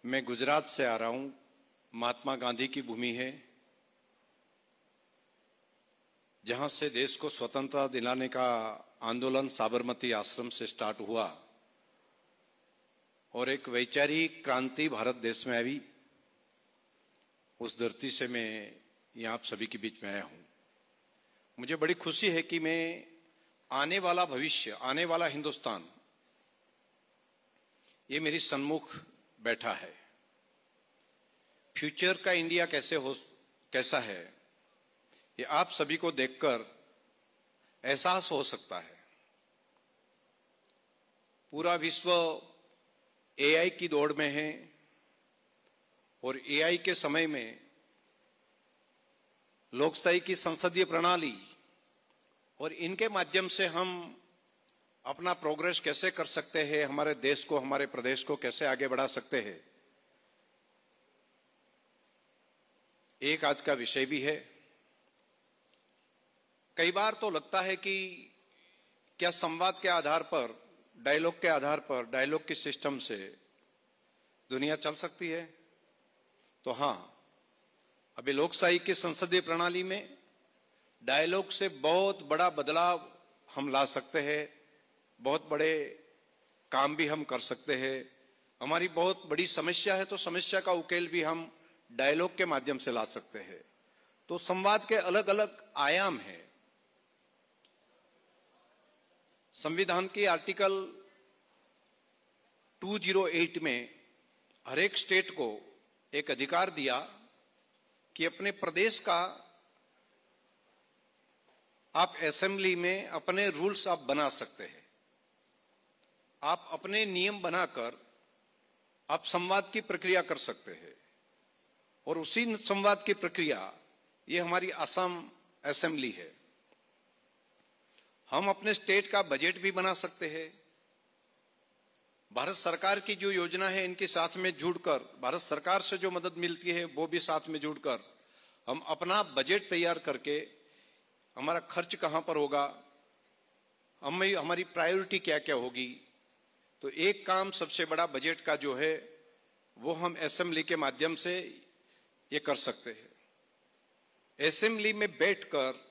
मैं गुजरात से आ रहा हूं। महात्मा गांधी की भूमि है, जहां से देश को स्वतंत्रता दिलाने का आंदोलन साबरमती आश्रम से स्टार्ट हुआ और एक वैचारिक क्रांति भारत देश में आई। उस धरती से मैं यहां आप सभी के बीच में आया हूं। मुझे बड़ी खुशी है कि मैं आने वाला भविष्य, आने वाला हिंदुस्तान, ये मेरी सन्मुख बैठा है। फ्यूचर का इंडिया कैसा है, ये आप सभी को देखकर एहसास हो सकता है। पूरा विश्व एआई की दौड़ में है और एआई के समय में लोकशाही की संसदीय प्रणाली और इनके माध्यम से हम अपना प्रोग्रेस कैसे कर सकते हैं, हमारे देश को, हमारे प्रदेश को कैसे आगे बढ़ा सकते हैं, एक आज का विषय भी है। कई बार तो लगता है कि क्या संवाद के आधार पर, डायलॉग के आधार पर, डायलॉग के सिस्टम से दुनिया चल सकती है? तो हां, अभी लोकशाही की संसदीय प्रणाली में डायलॉग से बहुत बड़ा बदलाव हम ला सकते हैं, बहुत बड़े काम भी हम कर सकते हैं। हमारी बहुत बड़ी समस्या है तो समस्या का उकेल भी हम डायलॉग के माध्यम से ला सकते हैं। तो संवाद के अलग अलग आयाम हैं। संविधान की आर्टिकल 208 में हर एक स्टेट को एक अधिकार दिया कि अपने प्रदेश का आप असेंबली में अपने रूल्स आप बना सकते हैं। आप अपने नियम बनाकर आप संवाद की प्रक्रिया कर सकते हैं और उसी संवाद की प्रक्रिया ये हमारी असम असेंबली है। हम अपने स्टेट का बजट भी बना सकते हैं। भारत सरकार की जो योजना है इनके साथ में जुड़कर, भारत सरकार से जो मदद मिलती है वो भी साथ में जुड़कर हम अपना बजट तैयार करके हमारा खर्च कहां पर होगा, हमारी प्रायोरिटी क्या क्या होगी, तो एक काम सबसे बड़ा बजट का जो है वो हम असेंबली के माध्यम से ये कर सकते हैं। असेंबली में बैठकर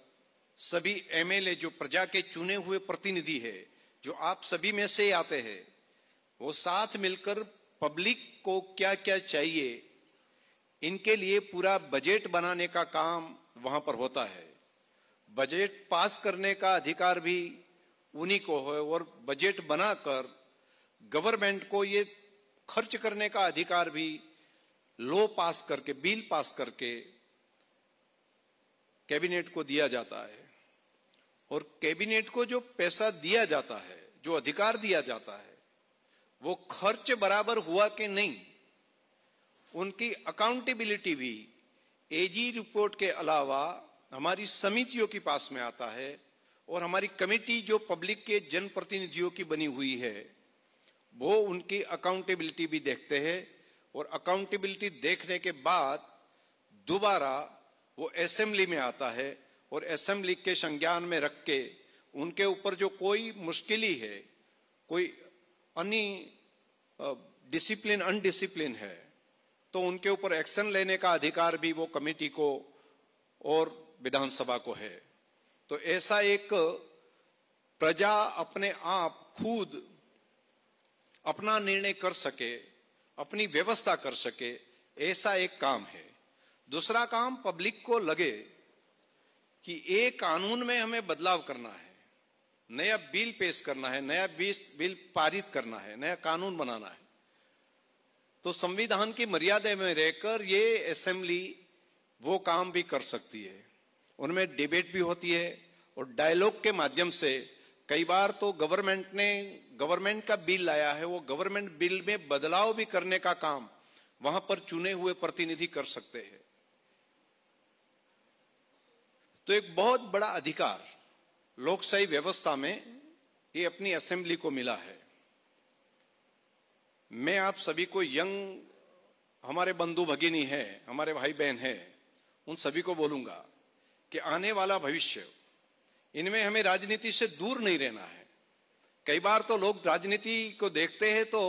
सभी एमएलए, जो प्रजा के चुने हुए प्रतिनिधि है, जो आप सभी में से आते हैं, वो साथ मिलकर पब्लिक को क्या क्या चाहिए इनके लिए पूरा बजट बनाने का काम वहां पर होता है। बजट पास करने का अधिकार भी उन्हीं को है और बजट बनाकर गवर्नमेंट को ये खर्च करने का अधिकार भी लॉ पास करके, बिल पास करके कैबिनेट को दिया जाता है। और कैबिनेट को जो पैसा दिया जाता है, जो अधिकार दिया जाता है, वो खर्च बराबर हुआ कि नहीं, उनकी अकाउंटेबिलिटी भी एजी रिपोर्ट के अलावा हमारी समितियों के पास में आता है। और हमारी कमेटी जो पब्लिक के जनप्रतिनिधियों की बनी हुई है वो उनकी अकाउंटेबिलिटी भी देखते हैं और अकाउंटेबिलिटी देखने के बाद दोबारा वो असेंबली में आता है और असेंबली के संज्ञान में रख के उनके ऊपर जो कोई मुश्किली है, कोई डिसिप्लिन, अनडिसिप्लिन है, तो उनके ऊपर एक्शन लेने का अधिकार भी वो कमेटी को और विधानसभा को है। तो ऐसा एक प्रजा अपने आप खुद अपना निर्णय कर सके, अपनी व्यवस्था कर सके, ऐसा एक काम है। दूसरा काम, पब्लिक को लगे कि एक कानून में हमें बदलाव करना है, नया बिल पेश करना है, नया बिल पारित करना है, नया कानून बनाना है, तो संविधान की मर्यादा में रहकर ये असेंबली वो काम भी कर सकती है। उनमें डिबेट भी होती है और डायलॉग के माध्यम से कई बार तो गवर्नमेंट का बिल लाया है, वो गवर्नमेंट बिल में बदलाव भी करने का काम वहां पर चुने हुए प्रतिनिधि कर सकते हैं। तो एक बहुत बड़ा अधिकार लोकशाही व्यवस्था में ये अपनी असेंबली को मिला है। मैं आप सभी को, यंग हमारे बंधु भगिनी है, हमारे भाई बहन है, उन सभी को बोलूंगा कि आने वाला भविष्य, इनमें हमें राजनीति से दूर नहीं रहना है। कई बार तो लोग राजनीति को देखते हैं तो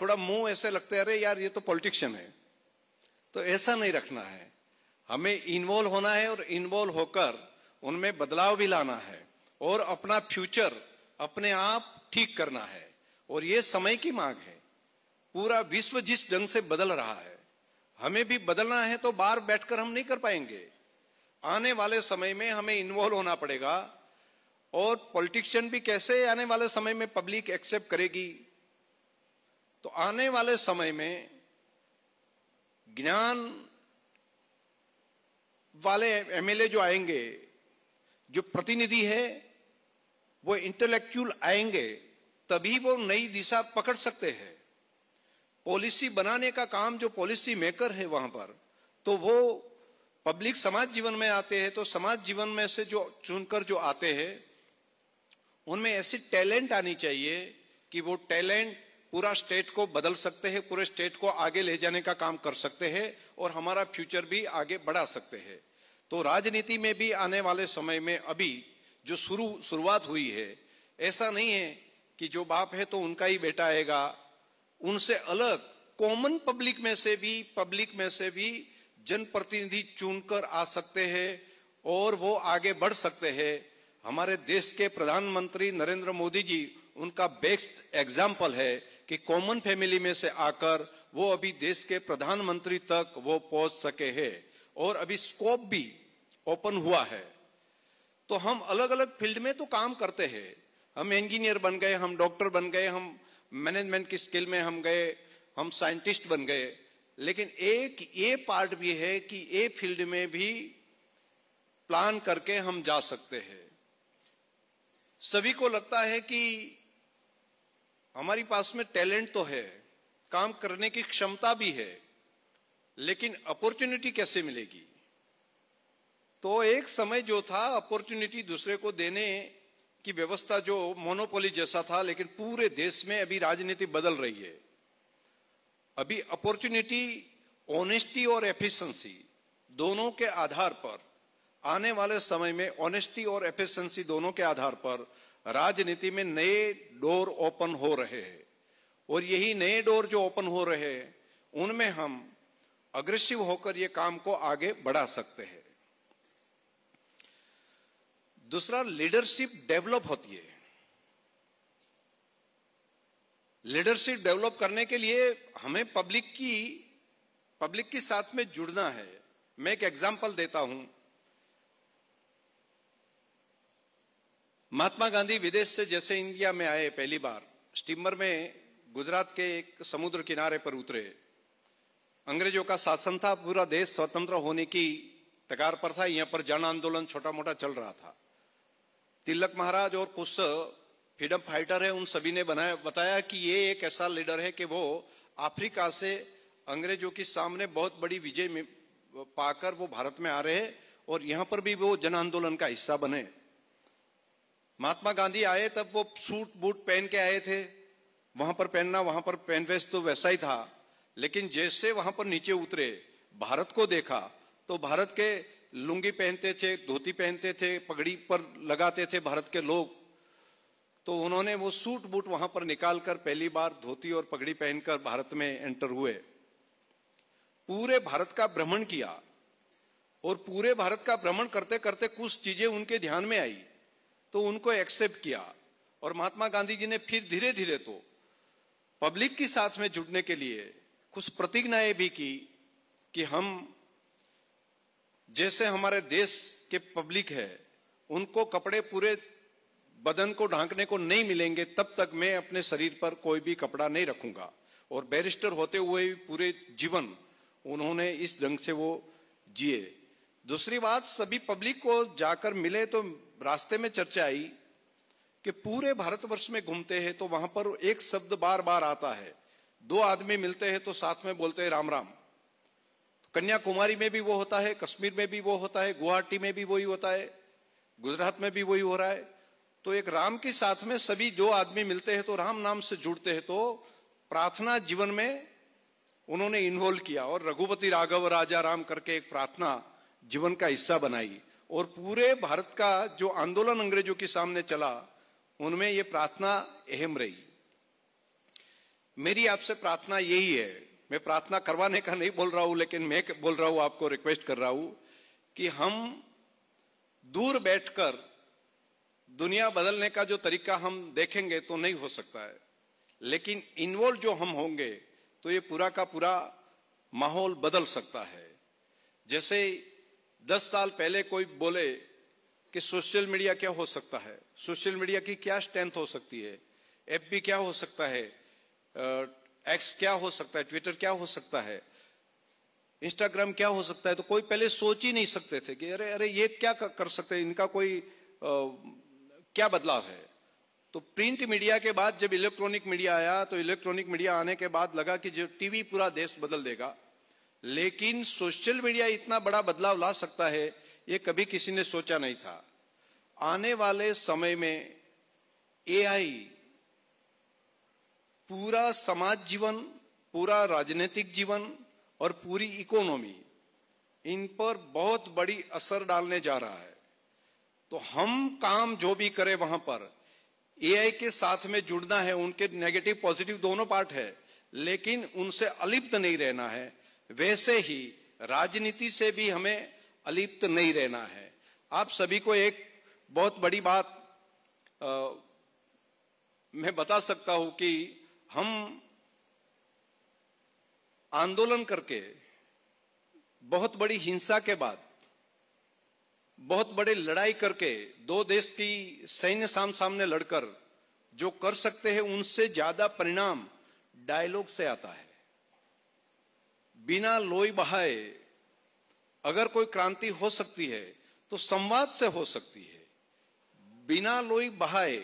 थोड़ा मुंह ऐसे लगते हैं, अरे यार ये तो पॉलिटिशियन है। तो ऐसा नहीं रखना है, हमें इन्वॉल्व होना है और इन्वॉल्व होकर उनमें बदलाव भी लाना है और अपना फ्यूचर अपने आप ठीक करना है। और ये समय की मांग है। पूरा विश्व जिस ढंग से बदल रहा है, हमें भी बदलना है। तो बाहर बैठकर हम नहीं कर पाएंगे। आने वाले समय में हमें इन्वॉल्व होना पड़ेगा। और पॉलिटिशियन भी कैसे आने वाले समय में पब्लिक एक्सेप्ट करेगी? तो आने वाले समय में ज्ञान वाले एमएलए जो आएंगे, जो प्रतिनिधि है, वो इंटेलेक्चुअल आएंगे, तभी वो नई दिशा पकड़ सकते हैं। पॉलिसी बनाने का काम जो पॉलिसी मेकर है वहां पर, तो वो पब्लिक समाज जीवन में आते हैं। तो समाज जीवन में से जो चुनकर जो आते हैं, उनमें ऐसी टैलेंट आनी चाहिए कि वो टैलेंट पूरा स्टेट को बदल सकते हैं, पूरे स्टेट को आगे ले जाने का काम कर सकते हैं और हमारा फ्यूचर भी आगे बढ़ा सकते हैं। तो राजनीति में भी आने वाले समय में अभी जो शुरुआत हुई है, ऐसा नहीं है कि जो बाप है तो उनका ही बेटा आएगा। उनसे अलग कॉमन पब्लिक में से भी जनप्रतिनिधि चुनकर आ सकते हैं और वो आगे बढ़ सकते हैं। हमारे देश के प्रधानमंत्री नरेंद्र मोदी जी उनका बेस्ट एग्जाम्पल है कि कॉमन फैमिली में से आकर वो अभी देश के प्रधानमंत्री तक वो पहुंच सके हैं और अभी स्कोप भी ओपन हुआ है। तो हम अलग अलग फील्ड में तो काम करते हैं। हम इंजीनियर बन गए, हम डॉक्टर बन गए, हम मैनेजमेंट की स्किल में हम गए, हम साइंटिस्ट बन गए। लेकिन एक ये पार्ट भी है कि ये फील्ड में भी प्लान करके हम जा सकते हैं। सभी को लगता है कि हमारी पास में टैलेंट तो है, काम करने की क्षमता भी है, लेकिन अपॉर्चुनिटी कैसे मिलेगी? तो एक समय जो था अपॉर्चुनिटी दूसरे को देने की व्यवस्था जो मोनोपोली जैसा था, लेकिन पूरे देश में अभी राजनीति बदल रही है। अभी अपॉर्चुनिटी ऑनेस्टी और एफिशिएंसी दोनों के आधार पर, आने वाले समय में ऑनेस्टी और एफिशिएंसी दोनों के आधार पर राजनीति में नए डोर ओपन हो रहे हैं। और यही नए डोर जो ओपन हो रहे हैं, उनमें हम अग्रेसिव होकर ये काम को आगे बढ़ा सकते हैं। दूसरा, लीडरशिप डेवलप होती है। लीडरशिप डेवलप करने के लिए हमें पब्लिक की साथ में जुड़ना है। मैं एक एग्जांपल देता हूं। महात्मा गांधी विदेश से जैसे इंडिया में आए, पहली बार स्टीमर में गुजरात के एक समुद्र किनारे पर उतरे। अंग्रेजों का शासन था, पूरा देश स्वतंत्र होने की कगार पर था। यहां पर जन आंदोलन छोटा मोटा चल रहा था। तिलक महाराज और कुछ फ्रीडम फाइटर है, उन सभी ने बताया कि ये एक ऐसा लीडर है कि वो अफ्रीका से अंग्रेजों के सामने बहुत बड़ी विजय पाकर वो भारत में आ रहे हैं और यहां पर भी वो जन आंदोलन का हिस्सा बने। महात्मा गांधी आए तब वो सूट बूट पहन के आए थे। वहां पर पहनना, वहां पर पहनवेश तो वैसा ही था। लेकिन जैसे वहां पर नीचे उतरे, भारत को देखा, तो भारत के लुंगी पहनते थे, धोती पहनते थे, पगड़ी पर लगाते थे भारत के लोग। तो उन्होंने वो सूट बूट वहां पर निकालकर पहली बार धोती और पगड़ी पहनकर भारत में एंटर हुए। पूरे भारत का भ्रमण किया और पूरे भारत का भ्रमण करते करते कुछ चीजें उनके ध्यान में आई तो उनको एक्सेप्ट किया। और महात्मा गांधी जी ने फिर धीरे धीरे तो पब्लिक के साथ में जुड़ने के लिए कुछ प्रतिज्ञाएं भी की कि हम जैसे हमारे देश के पब्लिक है, उनको कपड़े पूरे बदन को ढांकने को नहीं मिलेंगे, तब तक मैं अपने शरीर पर कोई भी कपड़ा नहीं रखूंगा। और बैरिस्टर होते हुए पूरे जीवन उन्होंने इस ढंग से वो जिए। दूसरी बात, सभी पब्लिक को जाकर मिले तो रास्ते में चर्चा आई कि पूरे भारतवर्ष में घूमते हैं तो वहां पर एक शब्द बार बार आता है। दो आदमी मिलते हैं तो साथ में बोलते हैं राम राम। कन्याकुमारी में भी वो होता है, कश्मीर में भी वो होता है, गुवाहाटी में भी वही होता है, गुजरात में भी वही हो रहा है। तो एक राम के साथ में सभी दो आदमी मिलते हैं तो राम नाम से जुड़ते हैं। तो प्रार्थना जीवन में उन्होंने इन्वॉल्व किया और रघुपति राघव राजा राम करके एक प्रार्थना जीवन का हिस्सा बनाई। और पूरे भारत का जो आंदोलन अंग्रेजों के सामने चला, उनमें ये प्रार्थना अहम रही। मेरी आपसे प्रार्थना यही है, मैं प्रार्थना करवाने का नहीं बोल रहा हूं, लेकिन मैं बोल रहा हूं, आपको रिक्वेस्ट कर रहा हूं कि हम दूर बैठकर दुनिया बदलने का जो तरीका हम देखेंगे तो नहीं हो सकता है, लेकिन इन्वॉल्व जो हम होंगे तो ये पूरा का पूरा माहौल बदल सकता है। जैसे 10 साल पहले कोई बोले कि सोशल मीडिया क्या हो सकता है, सोशल मीडिया की क्या स्ट्रेंथ हो सकती है, एफबी क्या हो सकता है, एक्स क्या हो सकता है, ट्विटर क्या हो सकता है, इंस्टाग्राम क्या हो सकता है, तो कोई पहले सोच ही नहीं सकते थे कि अरे अरे ये क्या कर सकते हैं, इनका कोई क्या बदलाव है। तो प्रिंट मीडिया के बाद जब इलेक्ट्रॉनिक मीडिया आया, तो इलेक्ट्रॉनिक मीडिया आने के बाद लगा कि जो टीवी पूरा देश बदल देगा, लेकिन सोशल मीडिया इतना बड़ा बदलाव ला सकता है ये कभी किसी ने सोचा नहीं था। आने वाले समय में एआई पूरा समाज जीवन, पूरा राजनीतिक जीवन और पूरी इकोनॉमी, इन पर बहुत बड़ी असर डालने जा रहा है। तो हम काम जो भी करें वहां पर एआई के साथ में जुड़ना है, उनके नेगेटिव पॉजिटिव दोनों पार्ट है, लेकिन उनसे अलिप्त नहीं रहना है। वैसे ही राजनीति से भी हमें अलिप्त नहीं रहना है। आप सभी को एक बहुत बड़ी बात मैं बता सकता हूं कि हम आंदोलन करके, बहुत बड़ी हिंसा के बाद, बहुत बड़े लड़ाई करके, दो देश की सैन्य सामने लड़कर जो कर सकते हैं, उनसे ज्यादा परिणाम डायलॉग से आता है। बिना लोई बहाए अगर कोई क्रांति हो सकती है तो संवाद से हो सकती है। बिना लोई बहाए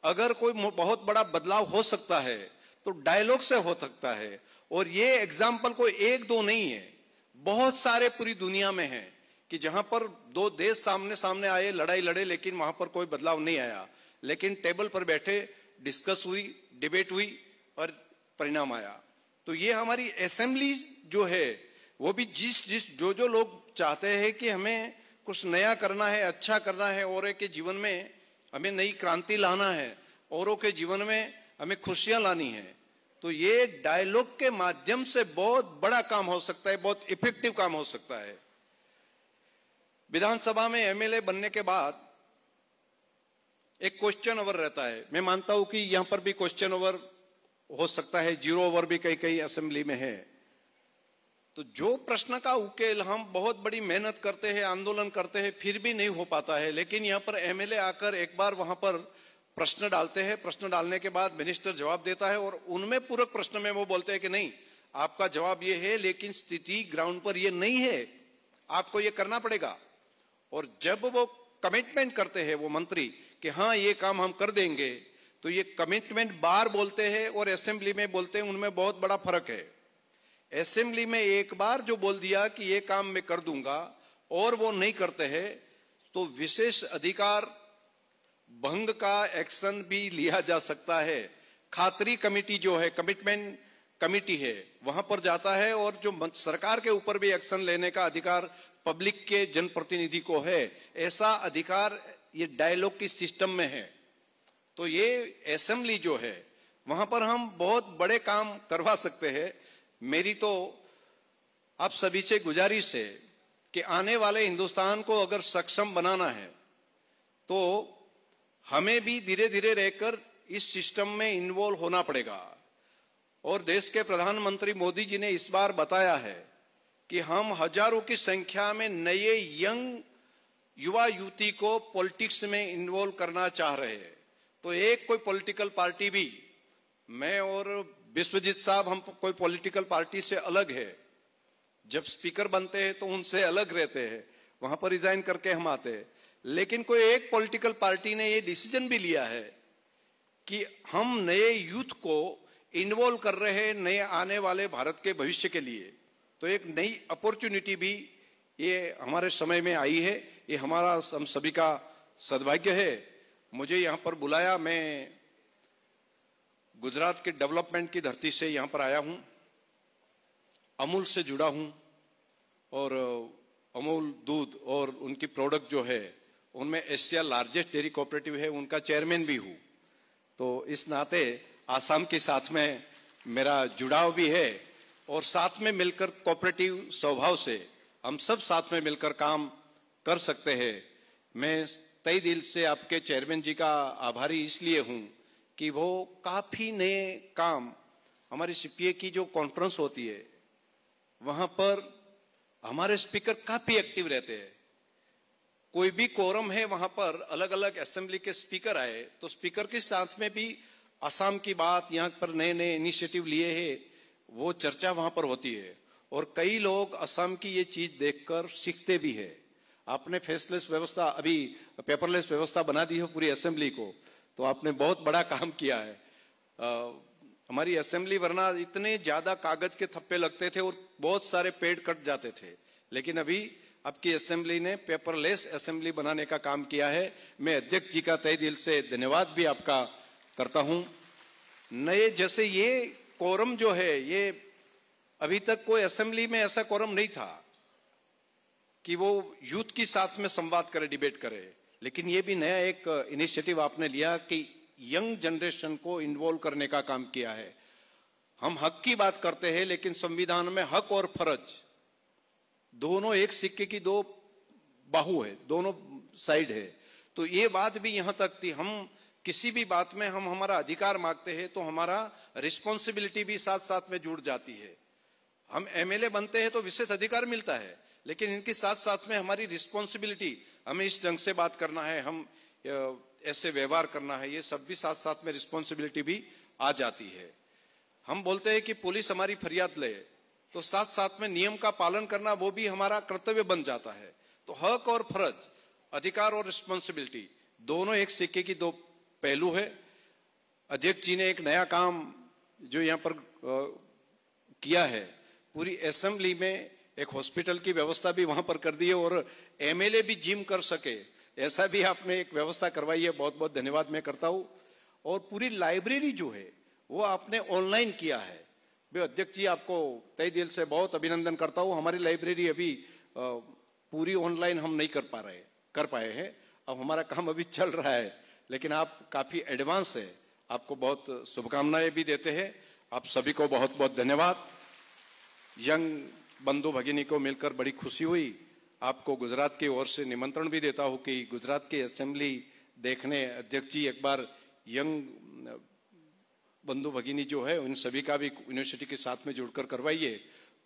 अगर कोई बहुत बड़ा बदलाव हो सकता है तो डायलॉग से हो सकता है। और ये एग्जाम्पल कोई एक दो नहीं है, बहुत सारे पूरी दुनिया में है कि जहां पर दो देश सामने सामने आए, लड़ाई लड़े, लेकिन वहां पर कोई बदलाव नहीं आया, लेकिन टेबल पर बैठे डिस्कस हुई, डिबेट हुई और परिणाम आया। तो ये हमारी असेंबली जो है वो भी जो लोग चाहते हैं कि हमें कुछ नया करना है, अच्छा करना है, औरों के जीवन में हमें नई क्रांति लाना है, औरों के जीवन में हमें खुशियां लानी है, तो ये डायलॉग के माध्यम से बहुत बड़ा काम हो सकता है, बहुत इफेक्टिव काम हो सकता है। विधानसभा में एमएलए बनने के बाद एक क्वेश्चन ओवर रहता है। मैं मानता हूं कि यहां पर भी क्वेश्चन ओवर हो सकता है, जीरो ओवर भी कई कई असेंबली में है। तो जो प्रश्न का उकेल हम बहुत बड़ी मेहनत करते हैं, आंदोलन करते हैं, फिर भी नहीं हो पाता है, लेकिन यहां पर एमएलए आकर एक बार वहां पर प्रश्न डालते हैं, प्रश्न डालने के बाद मिनिस्टर जवाब देता है और उनमें पूरक प्रश्न में वो बोलते हैं कि नहीं, आपका जवाब ये है, लेकिन स्थिति ग्राउंड पर ये नहीं है, आपको ये करना पड़ेगा। और जब वो कमिटमेंट करते हैं वो मंत्री कि हाँ ये काम हम कर देंगे, तो ये कमिटमेंट बार बोलते हैं और असेंबली में बोलते हैं, उनमें बहुत बड़ा फर्क है। असेंबली में एक बार जो बोल दिया कि ये काम मैं कर दूंगा और वो नहीं करते हैं, तो विशेष अधिकार भंग का एक्शन भी लिया जा सकता है। खातरी कमेटी जो है, कमिटमेंट कमेटी है, वहां पर जाता है और जो सरकार के ऊपर भी एक्शन लेने का अधिकार पब्लिक के जनप्रतिनिधि को है, ऐसा अधिकार ये डायलॉग की सिस्टम में है। तो ये असेंबली जो है वहां पर हम बहुत बड़े काम करवा सकते हैं। मेरी तो आप सभी से गुजारिश है कि आने वाले हिंदुस्तान को अगर सक्षम बनाना है तो हमें भी धीरे धीरे रहकर इस सिस्टम में इन्वॉल्व होना पड़ेगा। और देश के प्रधानमंत्री मोदी जी ने इस बार बताया है कि हम हजारों की संख्या में नए यंग युवा युवती को पॉलिटिक्स में इन्वॉल्व करना चाह रहे हैं। तो एक कोई पॉलिटिकल पार्टी भी, मैं और विश्वजीत साहब, हम कोई पॉलिटिकल पार्टी से अलग है, जब स्पीकर बनते हैं तो उनसे अलग रहते हैं, वहां पर रिजाइन करके हम आते हैं, लेकिन कोई एक पॉलिटिकल पार्टी ने ये डिसीजन भी लिया है कि हम नए यूथ को इन्वॉल्व कर रहे हैं नए आने वाले भारत के भविष्य के लिए। तो एक नई अपॉर्चुनिटी भी ये हमारे समय में आई है, ये हमारा हम सभी का सद्भाग्य है। मुझे यहाँ पर बुलाया, मैं गुजरात के डेवलपमेंट की धरती से यहाँ पर आया हूँ, अमूल से जुड़ा हूँ और अमूल दूध और उनकी प्रोडक्ट जो है उनमें एशिया लार्जेस्ट डेयरी कोऑपरेटिव है, उनका चेयरमैन भी हूँ। तो इस नाते आसाम के साथ में मेरा जुड़ाव भी है और साथ में मिलकर कोऑपरेटिव स्वभाव से हम सब साथ में मिलकर काम कर सकते हैं। मैं तहे दिल से आपके चेयरमैन जी का आभारी इसलिए हूं कि वो काफी नए काम, हमारी सीपीए की जो कॉन्फ्रेंस होती है वहां पर हमारे स्पीकर काफी एक्टिव रहते हैं। कोई भी कोरम है वहां पर अलग अलग असेंबली के स्पीकर आए तो स्पीकर के साथ में भी असम की बात, यहाँ पर नए नए इनिशिएटिव लिए हैं, वो चर्चा वहां पर होती है और कई लोग असम की ये चीज देखकर सीखते भी है। आपने फेसलेस व्यवस्था, अभी पेपरलेस व्यवस्था बना दी है पूरी असेंबली को, तो आपने बहुत बड़ा काम किया है। हमारी असेंबली वरना इतने ज्यादा कागज के थप्पे लगते थे और बहुत सारे पेड़ कट जाते थे, लेकिन अभी आपकी असेंबली ने पेपरलेस असेंबली बनाने का काम किया है। मैं अध्यक्ष जी का तहे दिल से धन्यवाद भी आपका करता हूं। नए जैसे ये कोरम जो है, ये अभी तक कोई असेंबली में ऐसा कोरम नहीं था कि वो यूथ के साथ में संवाद करे, डिबेट करे, लेकिन ये भी नया एक इनिशिएटिव आपने लिया कि यंग जनरेशन को इन्वॉल्व करने का काम किया है। हम हक की बात करते हैं लेकिन संविधान में हक और फर्ज दोनों एक सिक्के की दो बाहु है, दोनों साइड है। तो ये बात भी यहां तक थी, हम किसी भी बात में हम हमारा अधिकार मांगते हैं तो हमारा रिस्पॉन्सिबिलिटी भी साथ साथ में जुड़ जाती है। हम एमएलए बनते हैं तो विशेष अधिकार मिलता है, लेकिन इनके साथ साथ में हमारी रिस्पॉन्सिबिलिटी, हमें इस ढंग से बात करना है, हम ऐसे व्यवहार करना है, ये सब भी साथ साथ में रिस्पॉन्सिबिलिटी भी आ जाती है। हम बोलते हैं कि पुलिस हमारी फरियाद ले, तो साथ साथ में नियम का पालन करना वो भी हमारा कर्तव्य बन जाता है। तो हक और फर्ज, अधिकार और रिस्पॉन्सिबिलिटी दोनों एक सिक्के की दो पहलू है। अध्यक्ष जी ने एक नया काम जो यहाँ पर किया है, पूरी असेंबली में एक हॉस्पिटल की व्यवस्था भी वहां पर कर दी है और एमएलए भी जिम कर सके, ऐसा भी आपने एक व्यवस्था करवाई है। बहुत बहुत धन्यवाद मैं करता हूं। और पूरी लाइब्रेरी जो है वो आपने ऑनलाइन किया है। मैं अध्यक्ष जी आपको तहे दिल से बहुत अभिनंदन करता हूं। हमारी लाइब्रेरी अभी पूरी ऑनलाइन हम नहीं कर पाए हैं, अब हमारा काम अभी चल रहा है, लेकिन आप काफी एडवांस है। आपको बहुत शुभकामनाएं भी देते हैं। आप सभी को बहुत बहुत धन्यवाद। यंग बंधु भगिनी को मिलकर बड़ी खुशी हुई। आपको गुजरात की ओर से निमंत्रण भी देता हूं कि गुजरात की असेंबली देखने अध्यक्ष जी एक बार यंग बंधु भगिनी जो है उन सभी का भी यूनिवर्सिटी के साथ में जुड़कर करवाइए,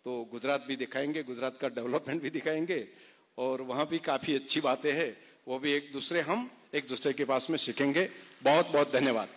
तो गुजरात भी दिखाएंगे, गुजरात का डेवलपमेंट भी दिखाएंगे और वहां भी काफी अच्छी बातें हैं, वो भी हम एक दूसरे के पास में सीखेंगे। बहुत बहुत धन्यवाद।